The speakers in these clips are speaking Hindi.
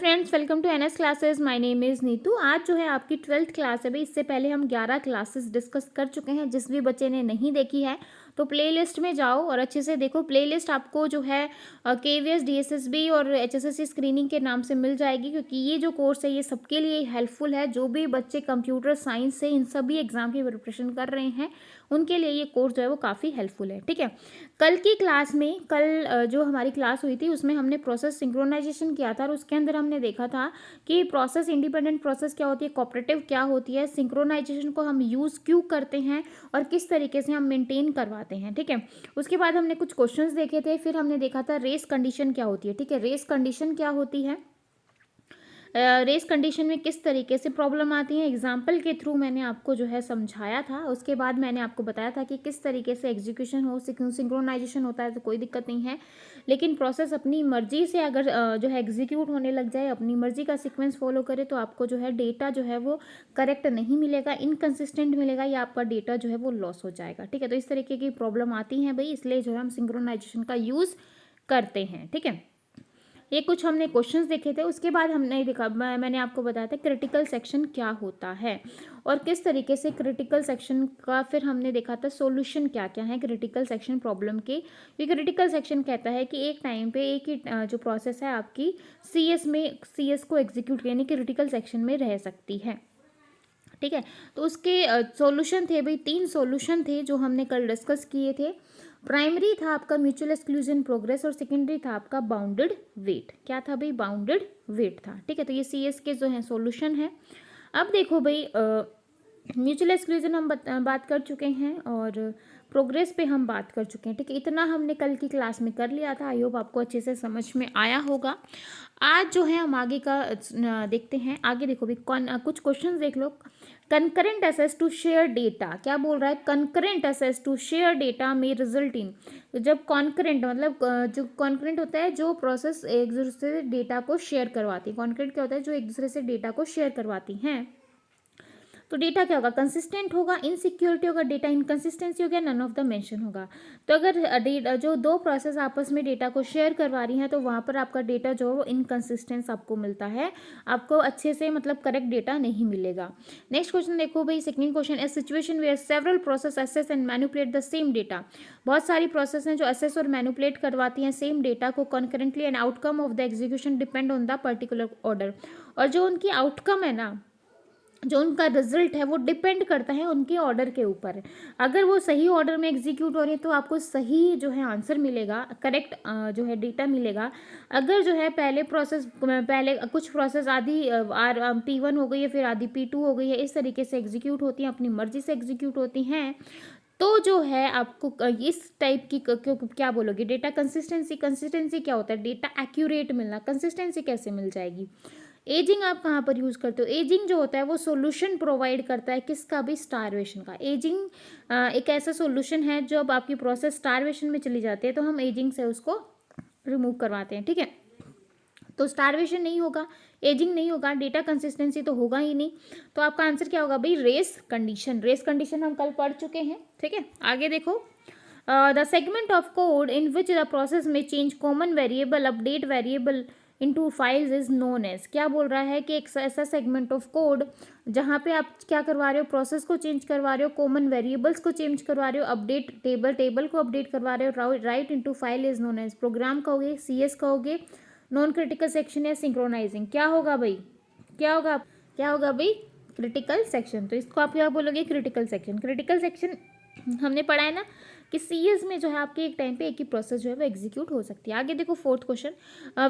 Friends, welcome to NS classes. My name is Neetu. आज जो है आपकी 12th क्लास है भाई। इससे पहले हम 11 क्लासेस डिस्कस कर चुके हैं। जिस भी बच्चे ने नहीं देखी है तो प्लेलिस्ट में जाओ और अच्छे से देखो। प्लेलिस्ट आपको जो है केवीएस, डीएसएसबी और एचएसएससी स्क्रीनिंग के नाम से मिल जाएगी, क्योंकि ये जो कोर्स है ये सबके लिए हेल्पफुल है। जो भी बच्चे कंप्यूटर साइंस से इन सभी एग्जाम की प्रिपरेशन कर रहे हैं उनके लिए ये कोर्स जो है वो काफ़ी हेल्पफुल है। ठीक है, कल की क्लास में जो हमारी क्लास हुई थी उसमें हमने प्रोसेस सिंक्रोनाइजेशन किया था और उसके अंदर हमने देखा था कि प्रोसेस इंडिपेंडेंट प्रोसेस क्या होती है, कोऑपरेटिव क्या होती है, सिंक्रोनाइजेशन को हम यूज़ क्यों करते हैं और किस तरीके से हम मेंटेन करवाते हैं। ठीक है, उसके बाद हमने कुछ क्वेश्चंस देखे थे, फिर हमने देखा था रेस कंडीशन क्या होती है। ठीक है, रेस कंडीशन क्या होती है, रेस कंडीशन में किस तरीके से प्रॉब्लम आती है, एग्जाम्पल के थ्रू मैंने आपको जो है समझाया था। उसके बाद मैंने आपको बताया था कि किस तरीके से एग्जीक्यूशन हो, सिंक्रोनाइजेशन होता है तो कोई दिक्कत नहीं है, लेकिन प्रोसेस अपनी मर्जी से अगर जो है एग्जीक्यूट होने लग जाए, अपनी मर्जी का सीक्वेंस फॉलो करे तो आपको जो है डेटा जो है वो करेक्ट नहीं मिलेगा, इनकन्सिस्टेंट मिलेगा या आपका डेटा जो है वो लॉस हो जाएगा। ठीक है, तो इस तरीके की प्रॉब्लम आती है भाई, इसलिए जो है हम सिंक्रोनाइजेशन का यूज़ करते हैं। ठीक है, ये कुछ हमने क्वेश्चंस देखे थे। उसके बाद हमने देखा, मैंने आपको बताया था क्रिटिकल सेक्शन क्या होता है और किस तरीके से क्रिटिकल सेक्शन का फिर हमने देखा था सॉल्यूशन क्या क्या है क्रिटिकल सेक्शन प्रॉब्लम के। ये क्रिटिकल सेक्शन कहता है कि एक टाइम पे एक ही जो प्रोसेस है आपकी सीएस को एग्जीक्यूट यानी क्रिटिकल सेक्शन में रह सकती है। ठीक है, तो उसके सॉल्यूशन थे भाई, 3 सॉल्यूशन थे जो हमने कल डिस्कस किए थे। प्राइमरी था आपका म्यूचुअल एक्सक्लूजन प्रोग्रेस और सेकेंडरी था आपका बाउंडेड वेट। क्या था भाई, बाउंडेड वेट था। ठीक है, तो ये सीएस के जो है सॉल्यूशन है। अब देखो भाई, म्यूचुअल एक्सक्लूजन हम बात कर चुके हैं और प्रोग्रेस पे हम बात कर चुके हैं। ठीक है, इतना हमने कल की क्लास में कर लिया था। आई होप आपको अच्छे से समझ में आया होगा। आज जो है हम आगे का देखते हैं। आगे देखो भी कुछ क्वेश्चन देख लो। Concurrent access to share data, क्या बोल रहा है, concurrent access to share data में रिजल्ट इन, जब कॉन्करेंट मतलब जो कॉन्करेंट होता है जो प्रोसेस एक दूसरे से डेटा को शेयर करवाती है। कॉन्करेंट क्या होता है, जो एक दूसरे से डेटा को शेयर करवाती हैं। तो डेटा क्या होगा, कंसिस्टेंट होगा, इनसिक्योरिटी होगा, डेटा इनकंसिस्टेंसी हो गया, नन ऑफ द मेंशन होगा। तो अगर जो दो प्रोसेस आपस में डेटा को शेयर करवा रही हैं तो वहाँ पर आपका डेटा जो है वो इनकंसिस्टेंस आपको मिलता है, आपको अच्छे से मतलब करेक्ट डेटा नहीं मिलेगा। नेक्स्ट क्वेश्चन देखो भाई, second question, a situation where several process access and manipulate the same data. बहुत सारी प्रोसेस हैं जो एसेस और मैनिपुलेट करवाती हैं सेम डेटा को concurrently and outcome of the execution depend on the particular order. और जो उनकी आउटकम है ना, जो उनका रिजल्ट है वो डिपेंड करता है उनके ऑर्डर के ऊपर। अगर वो सही ऑर्डर में एग्जीक्यूट हो रही है तो आपको सही जो है आंसर मिलेगा, करेक्ट जो है डेटा मिलेगा। अगर जो है पहले कुछ प्रोसेस आधी P1 हो गई है, फिर आधी P2 हो गई है, इस तरीके से एग्जीक्यूट होती हैं, अपनी मर्जी से एग्जीक्यूट होती हैं, तो जो है आपको इस टाइप की क्या बोलोगे, डेटा कंसिस्टेंसी क्या होता है, डेटा एक्यूरेट मिलना, कंसिस्टेंसी कैसे मिल जाएगी। एजिंग आप कहाँ पर यूज़ करते हो, एजिंग जो होता है वो सॉल्यूशन प्रोवाइड करता है किसका भी, स्टारवेशन का। एजिंग एक ऐसा सॉल्यूशन है जब आपकी प्रोसेस स्टारवेशन में चली जाती है तो हम एजिंग से उसको रिमूव करवाते हैं। ठीक है, तो स्टारवेशन नहीं होगा, एजिंग नहीं होगा, डेटा कंसिस्टेंसी तो होगा ही नहीं। तो आपका आंसर क्या होगा भाई, रेस कंडीशन। रेस कंडीशन हम कल पढ़ चुके हैं। ठीक है, आगे देखो, the segment of code in which the process may change common variable update variable into files is known as. क्या बोल रहा है कि एक ऐसा सेगमेंट ऑफ कोड जहाँ पे आप क्या करवा रहे हो, प्रोसेस को चेंज करवा रहे हो, कॉमन वेरिएबल्स को चेंज करवा रहे हो, अपडेट टेबल को अपडेट करवा रहे हो, write into file is known as. Program कहोगे, सीएस कहोगे, नॉन क्रिटिकल सेक्शन या सिंक्रोनाइजिंग, क्या होगा भाई, क्या होगा भाई, क्रिटिकल सेक्शन। तो इसको आप क्या बोलोगे, क्रिटिकल सेक्शन। क्रिटिकल सेक्शन हमने पढ़ा है ना कि सीएस में जो है आपके एक टाइम पे एक ही प्रोसेस जो है वो एग्जीक्यूट हो सकती है। आगे देखो fourth question,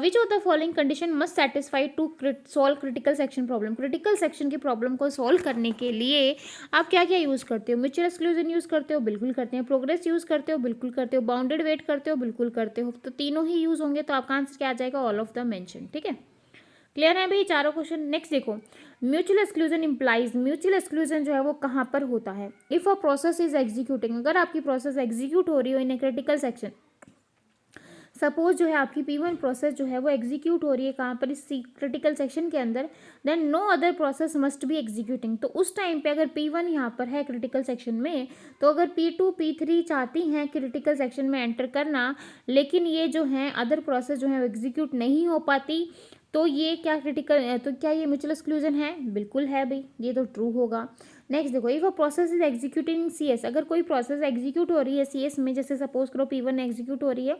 which of the following condition must satisfy to solve critical section problem. Critical section की प्रॉब्लम को सॉल्व करने के लिए आप क्या क्या यूज़ करते हो, म्यूचुअल एक्सक्लूजन यूज़ करते हो, बिल्कुल करते हैं, प्रोग्रेस यूज़ करते हो, बिल्कुल करते हो, बाउंडेड वेट करते हो, बिल्कुल करते हो। तो तीनों ही यूज़ होंगे तो आपका आंसर क्या आ जाएगा, ऑल ऑफ द मेंशन। ठीक है, क्लियर है भाई चारों क्वेश्चन। नेक्स्ट देखो, mutual exclusion implies, mutual exclusion जो है वो कहाँ पर होता है, if a process is executing, अगर आपकी प्रोसेस एग्जीक्यूट हो रही हो इन ए क्रिटिकल सेक्शन, सपोज जो है आपकी P1 प्रोसेस जो है वो एग्जीक्यूट हो रही है कहाँ पर, इस क्रिटिकल सेक्शन के अंदर, then no other process must be executing. तो उस टाइम पे अगर P1 यहाँ पर है क्रिटिकल सेक्शन में, तो अगर P2 P3 चाहती हैं क्रिटिकल सेक्शन में एंटर करना, लेकिन ये जो है अदर प्रोसेस जो है एग्जीक्यूट नहीं हो पाती, तो ये क्या क्रिटिकल, तो क्या ये म्यूचुअल एक्सक्लूजन है? बिल्कुल है भाई, ये तो ट्रू होगा। नेक्स्ट देखो, if a process is executing C S, अगर कोई प्रोसेस एग्जीक्यूट हो रही है सी एस में, जैसे सपोज करो P1 एग्जीक्यूट हो रही है,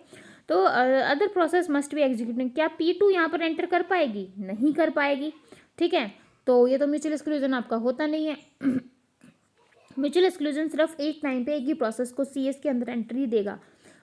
तो other process must be executing, क्या P2 यहाँ पर एंटर कर पाएगी? नहीं कर पाएगी, ठीक है। तो ये तो म्यूचुअल एक्सक्लूजन आपका होता नहीं है। म्यूचुअल एक्सक्लूजन सिर्फ एक टाइम पे एक ही प्रोसेस को सी एस के अंदर एंट्री देगा,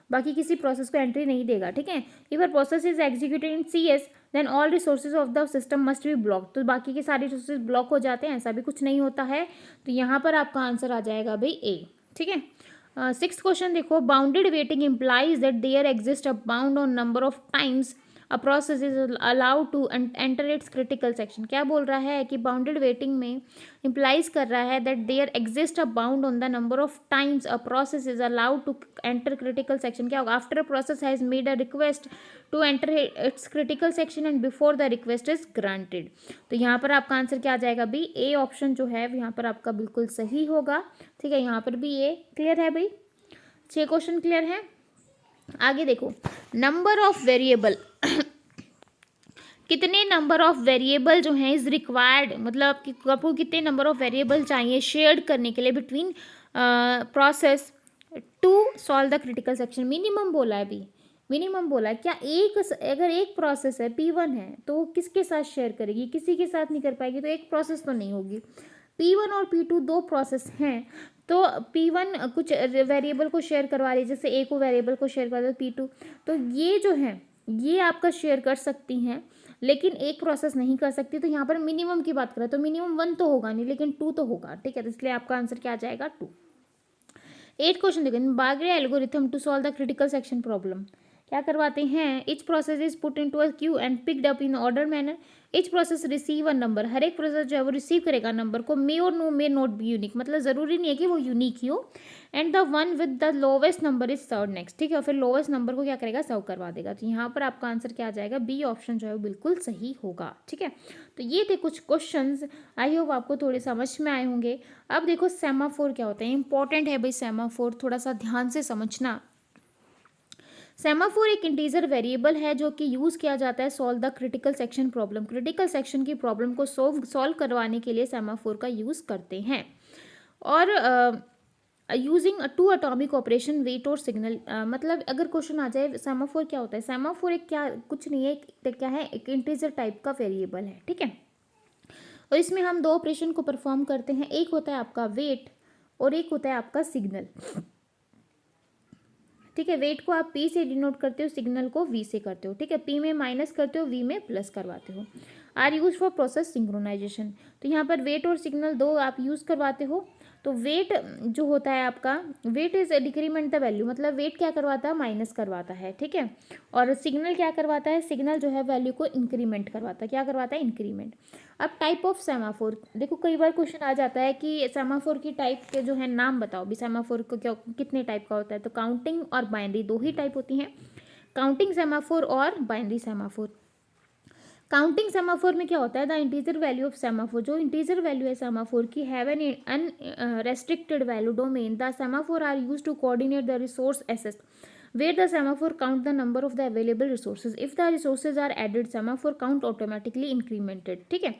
बाकी किसी प्रोसेस को एंट्री नहीं देगा, ठीक है। If a process is executed in C S then all resources of the system must be block, तो बाकी के सारे रिसोर्सेज ब्लॉक हो जाते हैं, ऐसा भी कुछ नहीं होता है। तो यहाँ पर आपका आंसर आ जाएगा भाई ए, ठीक है। सिक्स क्वेश्चन देखो, bounded waiting implies that there exist a bound on number of times a process is allowed to enter its critical section. क्या बोल रहा है कि बाउंडेड वेटिंग में इम्प्लाइज कर रहा है that there exist a bound on the number of times a process is allowed to enter critical section. क्या होगा? After a process has made a request to enter its critical section and before the request is granted. तो यहाँ पर आपका आंसर क्या आ जाएगा भाई? ए ऑप्शन जो है यहाँ पर आपका बिल्कुल सही होगा, ठीक है। यहाँ पर भी ए क्लियर है भाई, 6 क्वेश्चन क्लियर है। आगे देखो, नंबर ऑफ वेरिएबल कितने नंबर ऑफ वेरिएबल जो हैं इज रिक्वायर्ड, मतलब कि आपको कितने नंबर ऑफ वेरिएबल चाहिए शेयर्ड करने के लिए between process to solve the critical section. Minimum बोला है अभी, मिनिमम बोला है। क्या एक, अगर एक प्रोसेस है P1 है तो वो किसके साथ शेयर करेगी? किसी के साथ नहीं कर पाएगी, तो एक प्रोसेस तो नहीं होगी। P1 और P2 दो प्रोसेस हैं, तो P1 कुछ वेरिएबल को शेयर करवा रही है, जैसे ए को वेरिएबल को शेयर कर दो P2, तो ये जो है ये आपका शेयर कर सकती हैं, लेकिन एक प्रोसेस नहीं कर सकती। तो यहाँ पर मिनिमम की बात करें तो मिनिमम 1 तो होगा नहीं, लेकिन 2 तो होगा, ठीक है। तो इसलिए आपका आंसर क्या आ जाएगा? 2। 8 क्वेश्चन देखो, bakery algorithm to solve the critical section problem. क्या करवाते हैं? Each process is put into a queue and picked up in order manner. Each process receive a number, हर एक प्रोसेस जो है वो रिसीव करेगा नंबर को। मे और no may not be unique, मतलब ज़रूरी नहीं है कि वो यूनिक ही हो। And the one with the lowest number is serve next, ठीक है। और फिर लोवेस्ट नंबर को क्या करेगा? सर्व करवा देगा। तो यहाँ पर आपका आंसर क्या आ जाएगा? बी ऑप्शन जो है वो बिल्कुल सही होगा, ठीक है। तो ये थे कुछ क्वेश्चंस, आई होप आपको थोड़े समझ में आए होंगे। अब देखो सेमाफोर क्या होता है, इंपॉर्टेंट है भाई सेमाफोर, थोड़ा सा ध्यान से समझना। सेमाफोर एक इंटीजर वेरिएबल है जो कि यूज़ किया जाता है solve the critical section problem. Critical section की प्रॉब्लम को सॉल्व करवाने के लिए सेमाफोर का यूज़ करते हैं। और using two atomic operation wait और सिग्नल, मतलब अगर क्वेश्चन आ जाए सेमाफोर क्या होता है, सेमाफोर एक क्या, कुछ नहीं है, क्या है, एक इंटीजर टाइप का वेरिएबल है, ठीक है। और इसमें हम दो ऑपरेशन को परफॉर्म करते हैं, एक होता है आपका वेट और एक होता है आपका सिग्नल, ठीक है। वेट को आप P से डिनोट करते हो, सिग्नल को V से करते हो, ठीक है। P में माइनस करते हो, V में प्लस करवाते हो। Are use for process synchronization, तो यहाँ पर वेट और सिग्नल दो आप यूज़ करवाते हो। तो वेट जो होता है आपका, wait is decrement the value, मतलब वेट क्या करवाता है? माइनस करवाता है, ठीक है। और सिग्नल क्या करवाता है? सिग्नल जो है वैल्यू को इंक्रीमेंट करवाता है। क्या करवाता है? इंक्रीमेंट। अब टाइप ऑफ सेमाफोर देखो, कई बार क्वेश्चन आ जाता है कि सेमाफोर की टाइप के जो है नाम बताओ भी, सेमाफोर को क्या कितने टाइप का होता है? तो काउंटिंग और बाइनरी दो ही टाइप होती हैं, काउंटिंग सेमाफोर और बाइनरी सेमाफोर। काउंटिंग सेमाफोर में क्या होता है? The integer value of semaphore, जो इंटीजर वैल्यू है सेमाफोर की, have an unrestricted value domain. The semaphore are use to coordinate the resource access where the semaphore count the number of the available resources. If the resources are added, semaphore count automatically incremented, ठीक है।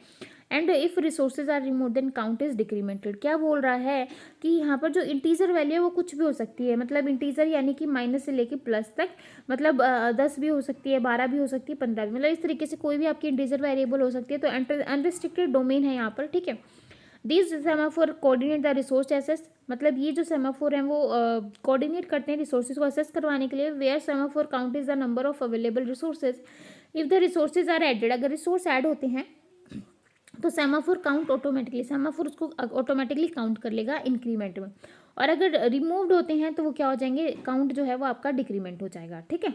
And if resources are remove then count is decremented. क्या बोल रहा है कि यहाँ पर जो इंटीजर वैल्यू है वो कुछ भी हो सकती है, मतलब इंटीजर यानी कि माइनस से लेके प्लस तक, मतलब 10 भी हो सकती है, 12 भी हो सकती है, 15 भी, मतलब इस तरीके से कोई भी आपकी इंटीजर वेरिएबल हो सकती है। तो अनरिस्ट्रिक्टेड डोमेन है यहाँ पर, ठीक है। This semaphore coordinate the resource access, मतलब ये जो सेमाफोर हैं वो कोऑर्डिनेट करते हैं रिसोर्सेज को असेस करवाने के लिए। Where semaphore count is the number of available resources. If the resources are added, अगर रिसोर्स ऐड होते हैं तो सेमाफोर काउंट ऑटोमेटिकली, सेमाफोर उसको ऑटोमेटिकली काउंट कर लेगा इंक्रीमेंट में। और अगर रिमूव्ड होते हैं तो वो क्या हो जाएंगे? काउंट जो है वो आपका डिक्रीमेंट हो जाएगा, ठीक है।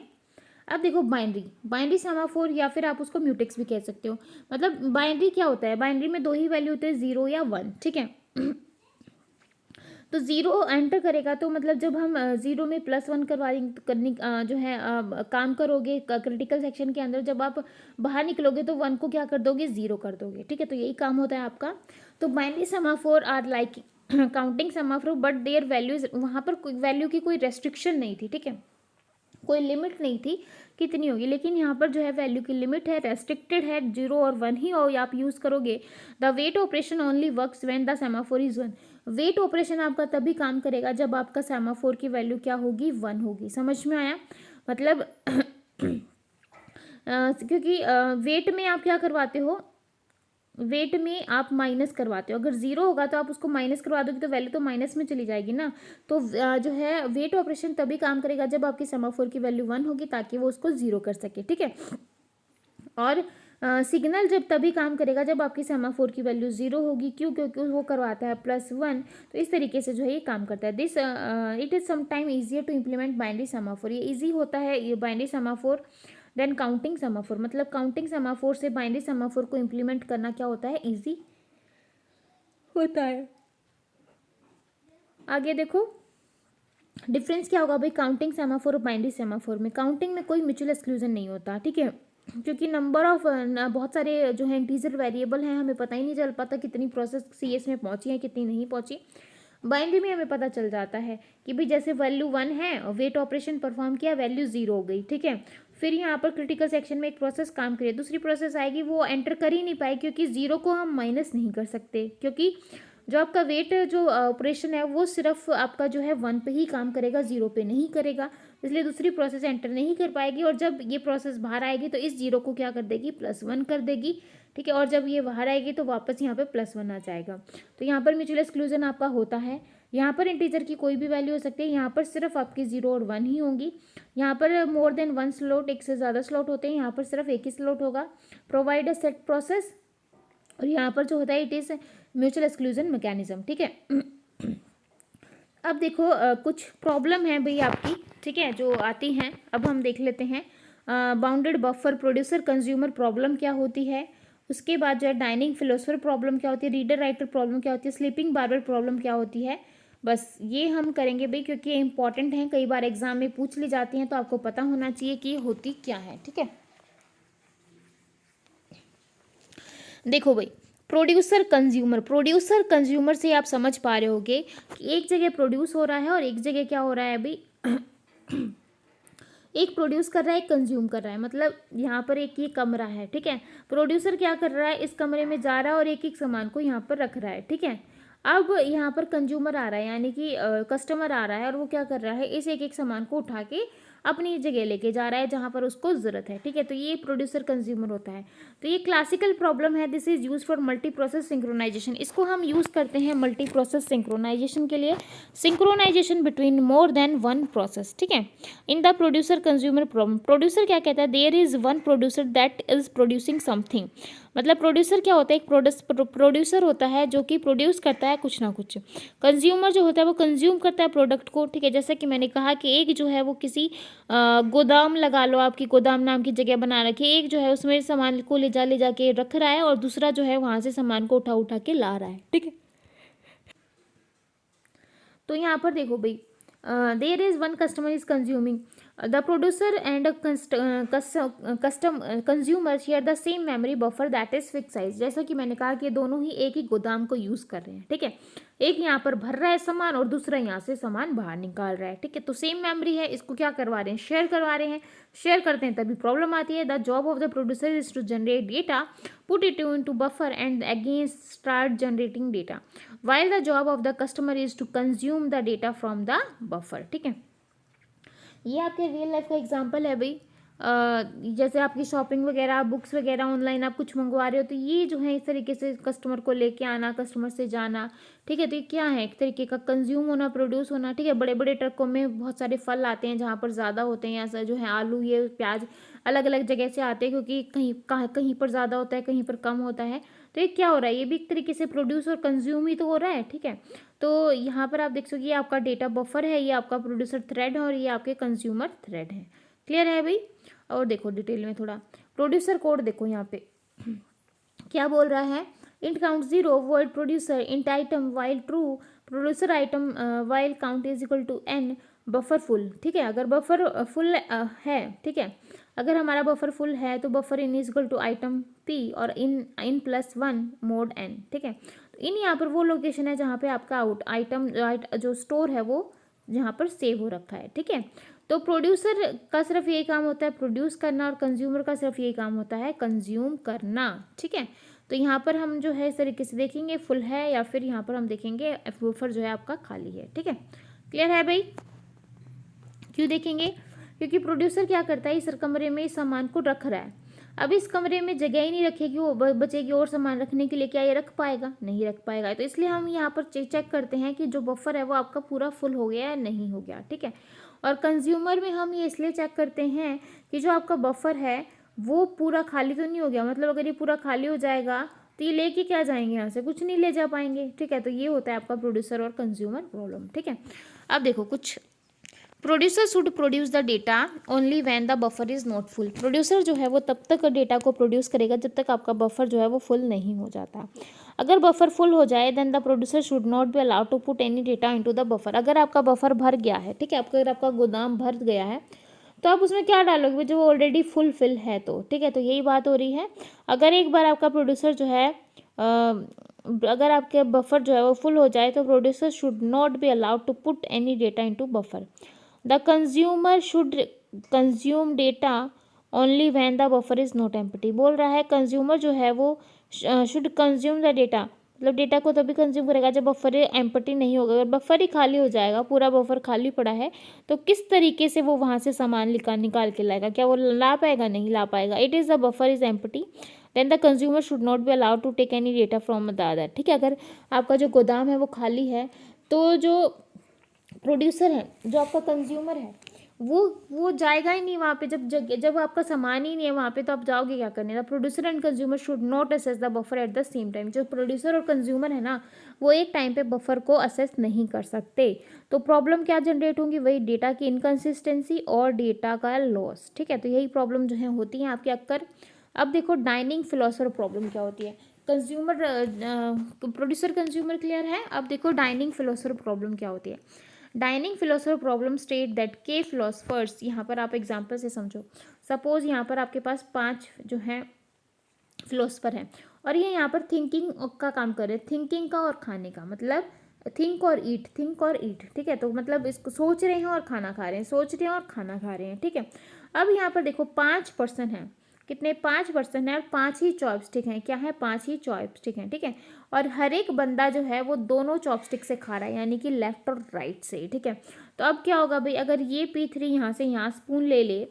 अब देखो बाइनरी, बाइनरी सेमाफोर या फिर आप उसको म्यूटेक्स भी कह सकते हो। मतलब बाइनरी क्या होता है? बाइनरी में दो ही वैल्यू होते हैं, 0 या 1, ठीक है। तो 0 एंटर करेगा तो मतलब जब हम 0 में +1 करने जो है काम करोगे क्रिटिकल सेक्शन के अंदर, जब आप बाहर निकलोगे तो 1 को क्या कर दोगे? 0 कर दोगे, ठीक है। तो यही काम होता है आपका। तो binary semaphore are like counting semaphore but their values, वहाँ पर वैल्यू की कोई रेस्ट्रिक्शन नहीं थी, ठीक है, कोई लिमिट नहीं थी कितनी होगी, लेकिन यहाँ पर जो है वैल्यू की लिमिट है, रेस्ट्रिक्टेड है, 0 और 1 ही और आप यूज़ करोगे। The wait operation only works when the semaphore is 1। Wait operation आपका तभी काम करेगा जब आपका सेमाफोर की वैल्यू क्या होगी, 1 होगी। समझ में आया? मतलब क्योंकि वेट में आप क्या करवाते हो, वेट में आप माइनस करवाते हो। अगर जीरो होगा तो आप उसको माइनस करवा दोगे तो वैल्यू तो माइनस में चली जाएगी ना। तो जो है वेट ऑपरेशन तभी काम करेगा जब आपकी सेमाफोर की वैल्यू 1 होगी, ताकि वो उसको जीरो कर सके, ठीक है। और सिग्नल जब तभी काम करेगा जब आपकी सेमाफोर की वैल्यू 0 होगी। क्यों? क्योंकि वो करवाता है +1। तो इस तरीके से जो है ये काम करता है। This it is sometime easier to implement binary semaphore. ये ईजी होता है ये binary semaphore than counting semaphore. मतलब काउंटिंग सेमाफोर से बाइनरी सेमाफोर को इम्प्लीमेंट करना क्या होता है, ईजी होता है। आगे देखो डिफरेंस क्या होगा भाई काउंटिंग सेमाफोर और बाइनरी सेमाफोर में। काउंटिंग में कोई म्यूचुअल एक्सक्लूजन नहीं होता, ठीक है, क्योंकि नंबर ऑफ बहुत सारे जो है इंटीजर वेरिएबल हैं, हमें पता ही नहीं चल पाता कितनी प्रोसेस सीएस में पहुंची है कितनी नहीं पहुंची। बाइनरी में हमें पता चल जाता है कि भाई जैसे वैल्यू 1 है और वेट ऑपरेशन परफॉर्म किया, वैल्यू 0 हो गई, ठीक है। फिर यहाँ पर क्रिटिकल सेक्शन में एक प्रोसेस काम करिए, दूसरी प्रोसेस आएगी, वो एंटर कर ही नहीं पाएगी क्योंकि 0 को हम माइनस नहीं कर सकते, क्योंकि जो आपका वेट जो ऑपरेशन है वो सिर्फ आपका जो है 1 पे ही काम करेगा, 0 पे नहीं करेगा। इसलिए दूसरी प्रोसेस एंटर नहीं कर पाएगी, और जब ये प्रोसेस बाहर आएगी तो इस 0 को क्या कर देगी, +1 कर देगी, ठीक है। और जब ये बाहर आएगी तो वापस यहाँ पे +1 आ जाएगा। तो यहाँ पर म्यूचुअल एक्सक्लूजन आपका होता है। यहाँ पर इंटीजर की कोई भी वैल्यू हो सकती है, यहाँ पर सिर्फ आपकी 0 और 1 ही होंगी। यहाँ पर मोर देन 1 स्लॉट, एक से ज़्यादा स्लॉट होते हैं, यहाँ पर सिर्फ एक ही स्लॉट होगा। प्रोवाइड अ सेट प्रोसेस, और यहाँ पर जो होता है it is mutual exclusion mechanism, ठीक है। अब देखो कुछ प्रॉब्लम है भाई आपकी, ठीक है, जो आती हैं, अब हम देख लेते हैं। Bounded buffer producer consumer problem क्या होती है, उसके बाद जो है डाइनिंग फिलोसफर प्रॉब्लम क्या होती है, रीडर राइटर प्रॉब्लम क्या होती है, स्लीपिंग बार्बर प्रॉब्लम क्या होती है। बस ये हम करेंगे भाई, क्योंकि ये इंपॉर्टेंट हैं, कई बार एग्जाम में पूछ ली जाती हैं, तो आपको पता होना चाहिए कि ये होती क्या है, ठीक है। देखो भाई प्रोड्यूसर कंज्यूमर, प्रोड्यूसर कंज्यूमर से आप समझ पा रहे होगे कि एक जगह प्रोड्यूस हो रहा है और एक जगह क्या हो रहा है अभी एक प्रोड्यूस कर रहा है, एक कंज्यूम कर रहा है। मतलब यहाँ पर एक ये कमरा है, ठीक है, प्रोड्यूसर क्या कर रहा है, इस कमरे में जा रहा है और एक एक सामान को यहाँ पर रख रहा है, ठीक है। अब यहाँ पर कंज्यूमर आ रहा है, यानी कि कस्टमर आ रहा है, और वो क्या कर रहा है, इस एक एक सामान को उठा के अपनी जगह लेके जा रहा है जहाँ पर उसको ज़रूरत है, ठीक है। तो ये प्रोड्यूसर कंज्यूमर होता है। तो ये क्लासिकल प्रॉब्लम है, this is use for multi process synchronization. इसको हम यूज़ करते हैं मल्टी प्रोसेस सिंक्रोनाइजेशन के लिए, synchronization between more than one process, ठीक है। In the producer consumer problem, producer क्या कहता है, there is one producer that is producing something. मतलब प्रोड्यूसर क्या होता है, एक प्रोड्यूसर होता है जो कि प्रोड्यूस करता है कुछ ना कुछ। कंज्यूमर जो होता है वो कंज्यूम करता है प्रोडक्ट को, ठीक है। जैसे कि मैंने कहा कि एक जो है वो किसी गोदाम लगा लो, आपकी गोदाम नाम की जगह बना रखी है, एक जो है उसमें सामान को ले जा के रख रहा है और दूसरा जो है वहाँ से सामान को उठा उठा के ला रहा है, ठीक है। तो यहाँ पर देखो भाई there is one customer is consuming, the producer and custom consumer share the same memory buffer that is fix size. जैसा कि मैंने कहा कि दोनों ही एक ही गोदाम को यूज़ कर रहे हैं, ठीक है। एक यहाँ पर भर रहा है सामान और दूसरा यहाँ से सामान बाहर निकाल रहा है, ठीक है। तो सेम मेमोरी है, इसको क्या करवा रहे हैं, शेयर करवा रहे हैं। शेयर करते हैं तभी प्रॉब्लम आती है। The job of the producer is to generate data, put it into buffer and again start generating data, while the job of the customer is to consume the data from the buffer, ठीक है। ये आपके रियल लाइफ का एग्जांपल है भाई। जैसे आपकी शॉपिंग वगैरह, बुक्स वगैरह ऑनलाइन आप कुछ मंगवा रहे हो, तो ये जो है इस तरीके से कस्टमर को लेके आना, कस्टमर से जाना, ठीक है। तो ये क्या है, एक तरीके का कंज्यूम होना, प्रोड्यूस होना, ठीक है। बड़े बड़े ट्रकों में बहुत सारे फल आते हैं जहाँ पर ज़्यादा होते हैं, ऐसा जो है आलू, ये प्याज अलग अलग जगह से आते हैं, क्योंकि कहीं पर ज़्यादा होता है, कहीं पर कम होता है। तो ये क्या हो रहा है, ये भी एक तरीके से प्रोड्यूस और कंज्यूम ही तो हो रहा है, ठीक है। तो यहाँ पर आप देख सकते ये आपका डेटा बफर है, ये आपका प्रोड्यूसर थ्रेड है और ये आपके कंज्यूमर थ्रेड है। क्लियर है भाई। और देखो डिटेल में थोड़ा प्रोड्यूसर कोड देखो यहाँ पे क्या बोल रहा है, int count 0 word producer, int item while true producer item while count is equal to n, buffer full, ठीक है। अगर बफर फुल है, ठीक है, अगर हमारा बफर फुल है तो buffer in is equal to item p और इन +1 मोड n, ठीक है। तो इन यहाँ पर वो लोकेशन है जहाँ पे आपका आइटम जो स्टोर है वो जहाँ पर सेव हो रखा है, ठीक है। तो प्रोड्यूसर का सिर्फ यही काम होता है प्रोड्यूस करना, और कंज्यूमर का सिर्फ यही काम होता है कंज्यूम करना। ठीक है, तो यहाँ पर हम जो है इस तरीके से देखेंगे फुल है, या फिर यहाँ पर हम देखेंगे बफर जो है आपका खाली है। ठीक है, क्लियर है भाई? क्यों देखेंगे? क्योंकि प्रोड्यूसर क्या करता है, इस कमरे में इस सामान को रख रहा है। अब इस कमरे में जगह ही नहीं रखेगी, वो बचेगी और सामान रखने के लिए, क्या ये रख पाएगा? नहीं रख पाएगा। तो इसलिए हम यहाँ पर चेक करते हैं कि जो बफर है वो आपका पूरा फुल हो गया या नहीं हो गया। ठीक है, और कंज्यूमर में हम ये इसलिए चेक करते हैं कि जो आपका बफर है वो पूरा खाली तो नहीं हो गया। मतलब अगर ये पूरा खाली हो जाएगा तो ये लेके क्या जाएंगे, यहाँ से कुछ नहीं ले जा पाएंगे। ठीक है, तो ये होता है आपका प्रोड्यूसर और कंज्यूमर प्रॉब्लम। ठीक है, अब देखो कुछ producer should produce the data only when the buffer is not full. Producer जो है वो तब तक डेटा को प्रोड्यूस करेगा जब तक आपका बफर जो है वो फुल नहीं हो जाता। अगर बफर फुल हो जाए then the producer should not be allowed to put any data into the buffer. अगर आपका बफर भर गया है, ठीक है, अगर आपका गोदाम भर गया है तो आप उसमें क्या डालोगे जो ऑलरेडी फुल फिल है। तो ठीक है, तो यही बात हो रही है। अगर एक बार आपका प्रोड्यूसर जो है अगर आपके बफर जो है वो फुल हो जाए तो producer should not be allowed to put any data into buffer. The consumer should consume data only when the buffer is not empty. बोल रहा है कंज्यूमर जो है वो शुड कंज्यूम द डेटा, मतलब डेटा को तभी कंज्यूम करेगा जब बफर एम्प्टी नहीं होगा। अगर बफर ही खाली हो जाएगा, पूरा बफर खाली पड़ा है, तो किस तरीके से वो वहाँ से सामान निकाल के लाएगा? क्या वो ला पाएगा? नहीं ला पाएगा। It is the buffer is empty then the consumer should not be allowed to take any data from the other. ठीक है, अगर आपका जो गोदाम है वो खाली है तो जो प्रोड्यूसर है, जो आपका कंज्यूमर है, वो जाएगा ही नहीं वहाँ पे। जब आपका सामान ही नहीं है वहाँ पे तो आप जाओगे क्या करने? The producer and consumer should not assess the buffer at the same time. जो प्रोड्यूसर और कंज्यूमर है ना, वो एक टाइम पे बफर को असेस नहीं कर सकते। तो प्रॉब्लम क्या जनरेट होंगी? वही डेटा की इनकन्सिस्टेंसी और डेटा का लॉस। ठीक है, तो यही प्रॉब्लम जो है होती है आपके अक्सर। अब देखो डाइनिंग फिलोसोफर प्रॉब्लम क्या होती है। कंज्यूमर प्रोड्यूसर कंज्यूमर क्लियर है। अब देखो डाइनिंग फिलोसोफर प्रॉब्लम क्या होती है। Dining philosopher problem state that के फिलोसफर्स, यहाँ पर आप एग्जाम्पल से समझो। सपोज यहाँ पर आपके पास 5 जो हैं फिलोसफर हैं और ये यहाँ पर थिंकिंग का काम कर रहे हैं, थिंकिंग का और खाने का, मतलब थिंक और ईट, थिंक और ईट। ठीक है, तो मतलब इसको सोच रहे हैं और खाना खा रहे हैं, सोच रहे हैं और खाना खा रहे हैं। ठीक है, अब यहाँ पर देखो 5 पर्सन हैं। कितने? 5 पर्सन है और 5 ही चॉपस्टिक हैं। क्या है? 5 ही चॉपस्टिक हैं। ठीक है, और हर एक बंदा जो है वो दोनों चॉपस्टिक से खा रहा है, यानी कि लेफ्ट और राइट से। ठीक है, तो अब क्या होगा भाई, अगर ये P3 यहाँ से यहाँ स्पून ले ले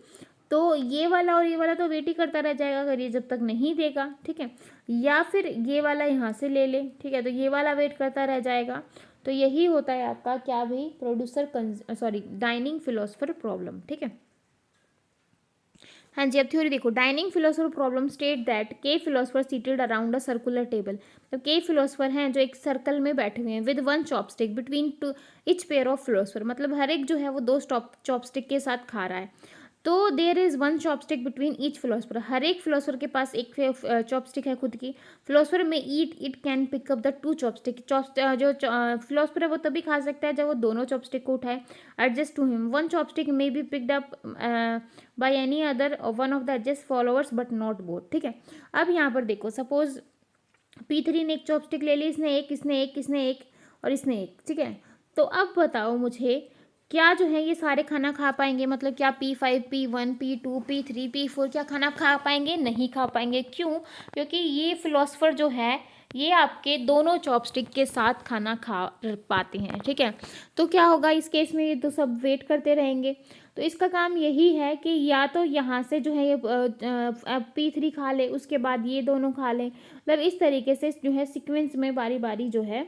तो ये वाला और ये वाला तो वेट ही करता रह जाएगा अगर ये जब तक नहीं देगा। ठीक है, या फिर ये वाला यहाँ से ले ले। ठीक है, तो ये वाला वेट करता रह जाएगा। तो यही होता है आपका क्या भाई, प्रोड्यूसर डाइनिंग फिलोसफर प्रॉब्लम। ठीक है, हाँ जी। अब थ्योरी देखो। Dining philosopher problem state that K philosopher seated around a circular table. तो के फिलोसफर हैं जो एक सर्कल में बैठे हुए हैं with 1 chopstick between two each pair of philosopher. मतलब हर एक जो है वो 2 चॉपस्टिक के साथ खा रहा है। तो there is 1 chopstick between each philosopher. हर एक फिलोसफर के पास एक चॉपस्टिक है खुद की। फिलोसफर में it can pick up the 2 chopstick. जो फिलोसफर है वो तभी खा सकता है जब वो दोनों चॉपस्टिक को उठाए। Adjust to him 1 chopstick may be picked up by any other one of the adjust followers but not both. ठीक है, अब यहाँ पर देखो सपोज P3 ने एक चॉपस्टिक ले ली, इसने एक, इसने एक, इसने एक और इसने एक। ठीक है, तो अब बताओ मुझे क्या जो है ये सारे खाना खा पाएंगे? मतलब क्या P5, P1, P2, P3, P4 क्या खाना खा पाएंगे? नहीं खा पाएंगे। क्यों? क्योंकि ये फिलोसफर जो है ये आपके दोनों चॉपस्टिक के साथ खाना खा पाते हैं। ठीक है, तो क्या होगा इस केस में? ये तो सब वेट करते रहेंगे। तो इसका काम यही है कि या तो यहाँ से जो है ये P3 खा ले, उसके बाद ये दोनों खा लें। मतलब इस तरीके से जो है सीक्वेंस में बारी बारी जो है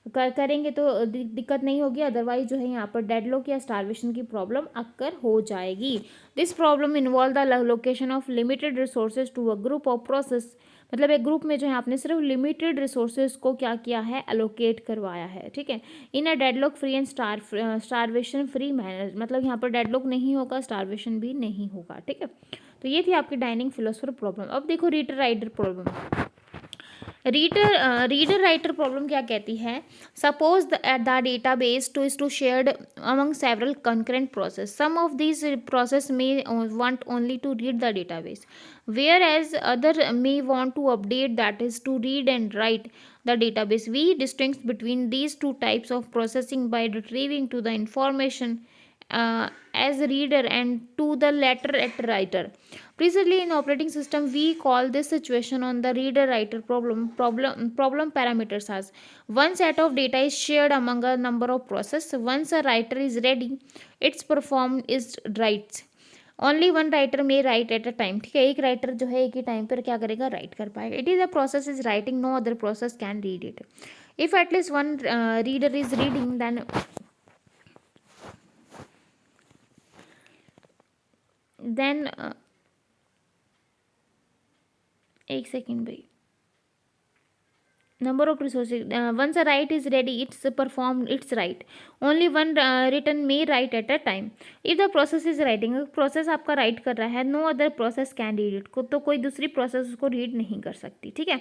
करेंगे तो दिक्कत नहीं होगी। अदरवाइज जो है यहाँ पर डेडलॉक या स्टारवेशन की प्रॉब्लम अक्कर हो जाएगी। This problem involve the location of limited resources to a group of process. मतलब एक ग्रुप में जो है आपने सिर्फ लिमिटेड रिसोर्सेज को क्या किया है? एलोकेट करवाया है। ठीक है, in a deadlock free and starvation free manner. मतलब यहाँ पर डेडलॉक नहीं होगा, स्टारवेशन भी नहीं होगा। ठीक है, तो ये थी आपकी डाइनिंग फिलोसफर प्रॉब्लम। अब देखो reader writer problem. Reader writer problem क्या कहती है? Suppose the database to shared among several concurrent process. Some of these process may want only to read the database whereas other may want to update, that is to read and write the database. We distinguish between these two types of processing by retrieving to the information as reader and to the letter at writer. Precisely in operating system we call this situation on the reader writer problem parameters as one set of data is shared among a number of process. Once a writer is ready, its performed is writes. Only one writer may right at a time, ठीक है, एक राइटर जो है एक ही टाइम पर क्या करेगा, राइट कर पाएगा. It is a process is writing, no other process can read it. If at least one reader is reading then एक सेकेंड भाई. Number of resources. Once a write is ready, it's performed its write. Only one written may write at a time. If the process is writing, process आपका राइट कर रहा है, no other process can read it, तो कोई दूसरी प्रोसेस उसको रीड नहीं कर सकती, ठीक है.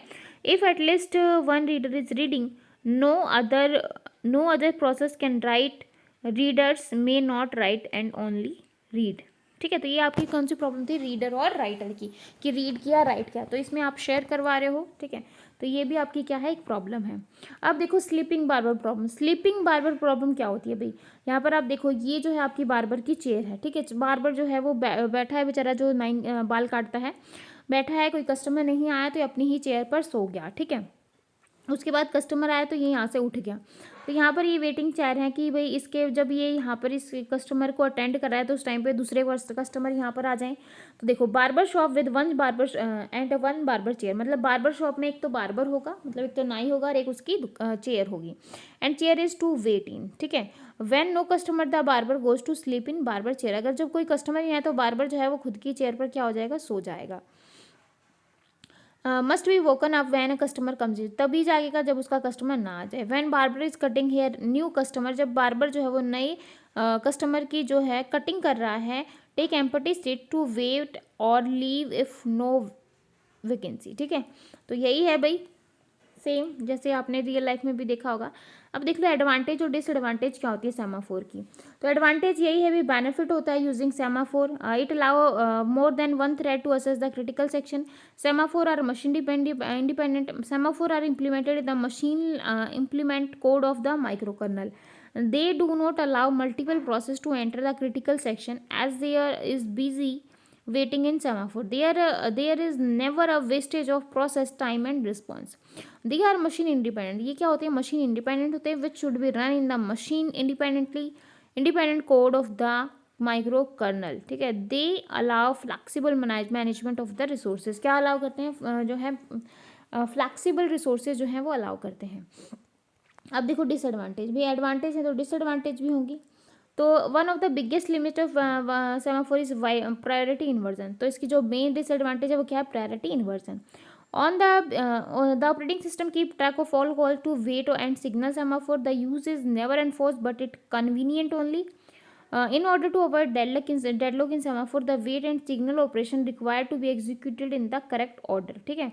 If at least one reader is reading, no other process can write. Readers may not write and only read, ठीक है. तो ये आपकी कौन सी प्रॉब्लम थी, रीडर और राइटर की, कि रीड किया राइट किया, तो इसमें आप शेयर करवा रहे हो, ठीक है. तो ये भी आपकी क्या है, एक प्रॉब्लम है. अब देखो sleeping barber problem. Sleeping barber problem क्या होती है भाई, यहाँ पर आप देखो ये जो है आपकी बार्बर की चेयर है, ठीक है. बार्बर जो है वो बैठा है बेचारा, जो बाल काटता है बैठा है, कोई कस्टमर नहीं आया तो ये अपनी ही चेयर पर सो गया, ठीक है. उसके बाद कस्टमर आया तो ये यहाँ से उठ गया. तो यहाँ पर ये वेटिंग चेयर है कि भाई इसके जब ये यहाँ पर इस कस्टमर को अटेंड कर रहा है तो उस टाइम पे दूसरे कस्टमर यहाँ पर आ जाएं. तो देखो barber shop with one barber and one barber chair, मतलब बार्बर शॉप में एक तो बार्बर होगा, मतलब एक तो नाई होगा और एक उसकी चेयर होगी. And chair is to wait in, ठीक है. When no customer the barber goes to sleep in barber chair. अगर जब कोई कस्टमर नहीं है तो बार्बर जो है वो खुद की चेयर पर क्या हो जाएगा, सो जाएगा. Must be woken up when a customer comes, तभी जागेगा जब उसका कस्टमर ना आ जाए. When barber is cutting hair new customer, जब बार्बर जो है वो नए कस्टमर की जो है कटिंग कर रहा है. Take empty seat to wait और लीव इफ नो वैकेंसी, ठीक है. तो यही है भाई, सेम जैसे आपने रियल लाइफ में भी देखा होगा. अब देख लो एडवांटेज और डिसएडवांटेज क्या होती है सेमाफोर की. तो एडवांटेज यही है भी, बेनिफिट होता है using semaphore. It allow more than one thread to access the critical section. Semaphore are machine independent. Semaphore are implemented in the machine implement code of the microkernel. They do not allow multiple process to enter the critical section as there is busy waiting in semaphore. There is never a wastage of process time and response. They are machine independent. ये क्या होते हैं, मशीन इंडिपेंडेंट होते हैं, which should be run in the machine independent code of the micro kernel, ठीक है. They allow flexible management of the resources. क्या अलाउ करते हैं, जो है फ्लैक्सीबल रिसोर्सेज जो हैं वो अलाउ करते हैं. अब देखो डिसएडवांटेज भी, एडवांटेज है तो डिसएडवांटेज भी होंगी. तो one of the biggest limit of semaphore is priority inversion. तो इसकी जो मेन डिसएडवांटेज है वो क्या है, priority inversion. On the operating system keep track of all calls to wait and signal semaphore. The use is never enforced, but it convenient only. In order to avoid deadlock in semaphore, the wait and signal operation required to be executed in the correct order, ठीक है.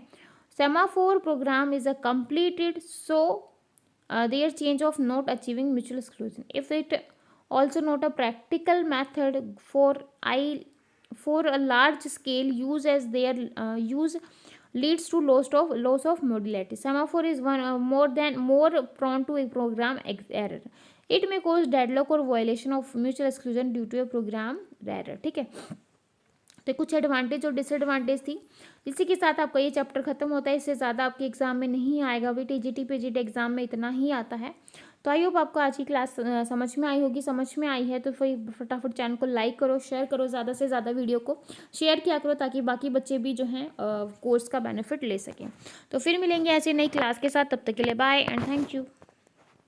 Semaphore program is a completed, so their change of not achieving mutual exclusion. If it also not a practical method for a large scale use, as their use leads to loss of modality. Semaphore is more prone to a program error. It may cause deadlock or violation of mutual exclusion due to a program error, ठीक है. तो कुछ एडवांटेज और डिसएडवांटेज थी. इसी के साथ आपका ये चैप्टर खत्म होता है. इससे ज़्यादा आपके एग्जाम में नहीं आएगा भाई, टीजीटी पीजीटी एग्जाम में इतना ही आता है. तो आई होप आपको आज की क्लास समझ में आई होगी. समझ में आई है तो फिर फटाफट चैनल को लाइक करो, शेयर करो, ज़्यादा से ज़्यादा वीडियो को शेयर किया करो ताकि बाकी बच्चे भी जो हैं कोर्स का बेनिफिट ले सकें. तो फिर मिलेंगे ऐसे नई क्लास के साथ. तब तक के लिए बाय एंड थैंक यू.